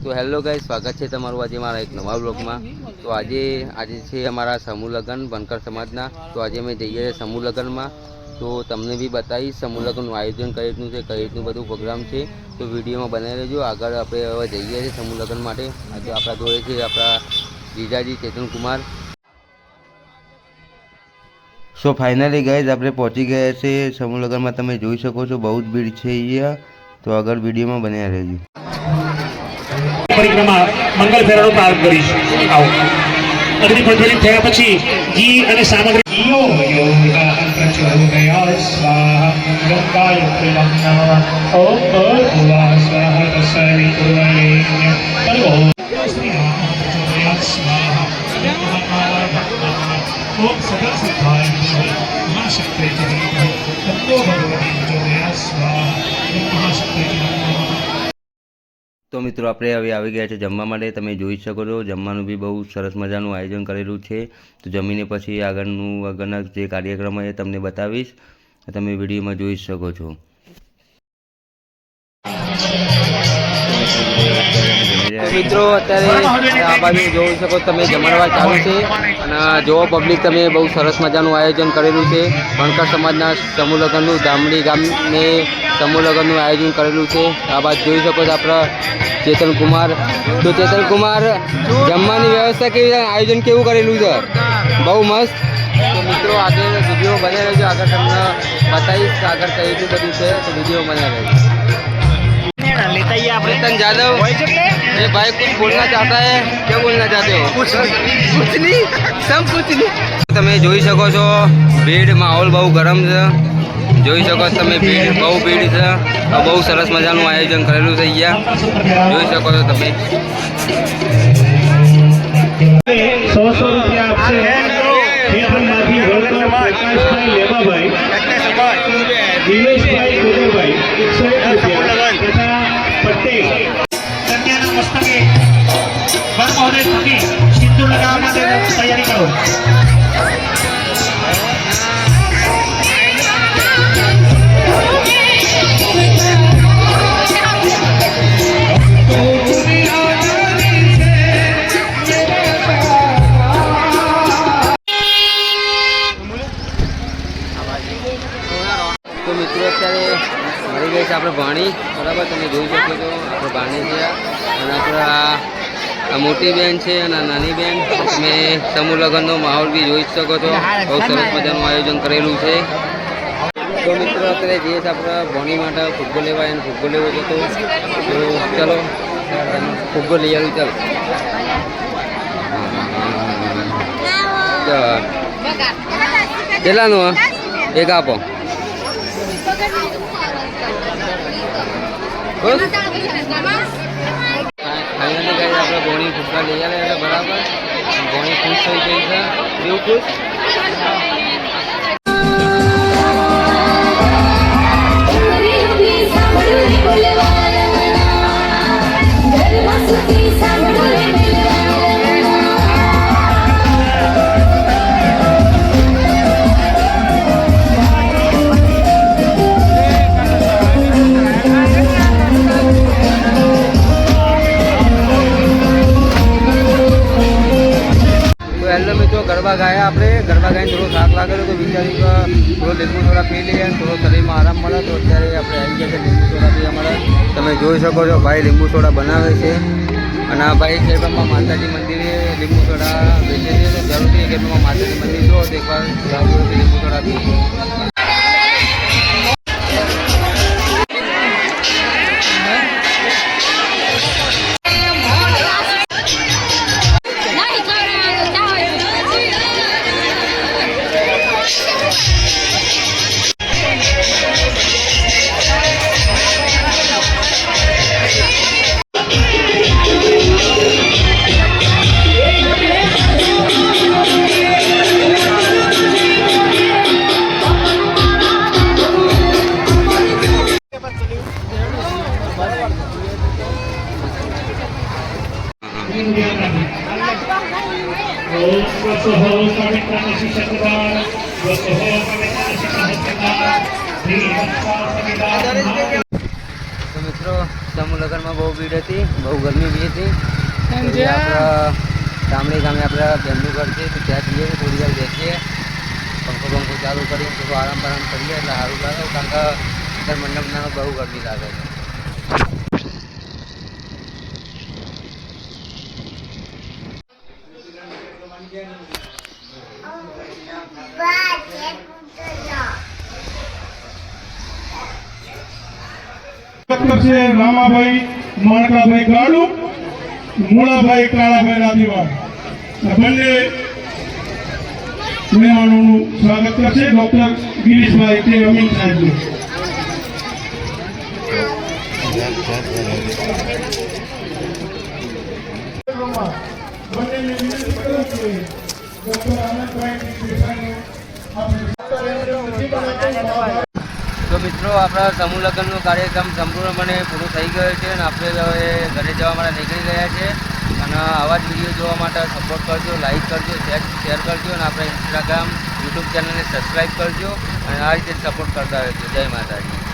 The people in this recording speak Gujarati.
तो हेलो गाइस, स्वागत है तमारू आज मारा एक नवा ब्लॉग में। तो आज છે અમારા समूह लगन बनकर समाजना। तो आज અમે જઈએ समूह लगन में। तो તમને भी बताइए समूह लगन आयोजन कई रीतનું છે, કઈ રીતનું બધું પ્રોગ્રામ છે। તો વિડીયોમાં બનાવી રહેજો। આગળ આપણે હવે જઈએ છીએ समूह लगन માટે। આજે આપણા જોડે છે આપણા જીજાજી ચેતન કુમાર। सो फाइनली गाइज આપણે પહોંચી ગયા છે समूह लगन में। તમે જોઈ શકો છો બહુ જ ભીડ છે અહીંયા। તો આગળ વિડીયોમાં બન્યા રહેજો। परिक्रमा मंगल फेराનો પ્રારંભ કરીશું। આવો અગ્નિ પ્રજ્વલિત થયા પછી ઘી અને સામગ્રી યો યોગા પ્રચોદયા સ્વાહા ગંગાય પ્રલમ્નઃ ઓમ ભૂર્ભુવઃ સ્વાહા તસ્मै પૂર્વરેણ્ય ભર્ગો શ્રી રામ પ્રચોદયા સ્વાહા ओम सदा सिद्धाय महाशक्ति तन्नो भगवती प्रचोदयात् स्वाहा महाशक्ति नमः। तो मित्रों આપણે હવે આવી ગયા છે જમવા માટે। તમે જોઈ શકો છો જમવાનું બી બહુ સરસ મજાનું આયોજન કરેલું છે। તો જમીને પછી આગળના જે કાર્યક્રમ છે તમને બતાવીશ। તમે વિડીયોમાં જોઈ શકો છો। મિત્રો અત્યારે આ બાજુ જોઈ શકો તમે જમણવાર ચાલુ છે અને જો પબ્લિક તમે બહુ સરસ મજાનું આયોજન કરેલું છે। વણકર સમાજના સમૂહ લગ્નનું ધામડી ગામને समूह लगनનું આયોજન કરેલું છે। આ બાજુ જોઈ શકો છો આપણા ચેતન કુમાર। તો ચેતન કુમાર જમવાની વ્યવસ્થા કેવી આયોજન કેવું કરેલું છે? બહુ મસ્ત। તો મિત્રો આગળ વિડીયો બને રહેજો। આગળ તમને બતાવીશ આગળ કઈ રીતનું બધું છે। તો વિડીયો બને રહેજો। चेतन यादव ये भाई कुछ बोलना चाहता है, क्या बोलना चाहते हो? कुछ नहीं, सब कुछ नहीं। તમે જોઈ શકો છો ભીડ માહોલ બહુ ગરમ છે। જોઈ શકો તમે ભીડ બહુ ભીડ છે। બહુ સરસ મજાનું આયોજન કરેલું છે અહીંયા જોઈ શકો છો તમે। 100 રૂપિયા આપશે ખેતરમાંથી પ્રકાશભાઈ લેવાભાઈ દિનેશભાઈ કોદરભાઈ 101 રૂપિયા તથા પટેલ કન્યાના મસ્તકે વર મહોદય થકી સિંદૂર લગાવવા માટે તૈયારી કરો। તો મિત્રો અત્યારે મળી ગઈ છે આપણે ભાણી બરાબર। તમે જોઈ શકો છો આપણે ભાણી છે અને આપણા મોટી બેન છે અને નાની બેન। તમે સમૂહ લગ્નનો માહોલ બી જોઈ શકો છો। બહુ સરસ મજાનું આયોજન કરેલું છે। તો મિત્રો અત્યારે જઈએ છીએ આપણે ભણી માટે ફૂટબોલ લેવા અને ફૂટબોલ લેવો છે। તો ચલો ફૂટબોલ લઈ આવ્યું ચાલો। કેટલાનું એક આપો। ફાઇનલી ગઈ આપણે ભોણી ફૂટકા લઈ આવ્યા બરાબર। ભોણી ખુશ થઈ ગઈ છે એવું ખુશ। हेलो मित्रों गरबा गाया आपने गरबा गाई थोड़ा शाक लगे तो विचारी थोड़ा લીંબુ સોડા पी लीए थोड़ा शरीर में आराम મળે। तो અત્યારે આપણે આવી ગયા છે લીંબુ સોડા પીવા મળે। તમે જોઈ શકો છો ભાઈ લીંબુ સોડા બનાવે છે અને આ ભાઈ ખેડમાં માતાજી મંદિરે લીંબુ સોડા વેચે છે। તો જરૂરથી ખેડમાં માતાજી મંદિર જો તો એકવાર જરૂરથી લીંબુ સોડા પીજો। तो मित्रों સમૂહ લગ્નમાં બહુ ભીડ હતી, બહુ ગરમી બી હતી. તો આપણા ગામડે ગામે આપણે બેનનું ઘર છે, તો ત્યાં જઈએ થોડી વાર બેસીએ, પંખો ચાલુ કરીને થોડું આરામ કરીએ એટલે સારું લાગે, કારણ કે અંદર મંડપના બહુ ગરમી લાગે છે. છે રામાભાઈ માણકાભાઈ ગાડુ, મૂળાભાઈ કાળાભાઈ રાધીવાડ. આ બંને મહેમાનોનું સ્વાગત કરશે ડોક્ટર ગિરીશભાઈ કે અમીન સાહેબનું. બંનેને વિનંતી કરું છું ડોક્ટર આનંદભાઈ દેસાઈનું તો મિત્રો, આપણા સમૂહ લગ્નનો કાર્યક્રમ સંપૂર્ણપણે પૂરો થઈ ગયો છે અને આપણે હવે ઘરે જવા માટે નીકળી ગયા છે. અને આવા જ વિડીયો જોવા માટે સપોર્ટ કરજો, લાઈક કરજો, શેર કરજો અને આપણે ઇન્સ્ટાગ્રામ, યુટ્યુબ ચેનલને સબસ્ક્રાઈબ કરજો અને આ રીતે સપોર્ટ કરતા રહેજો. જય માતાજી.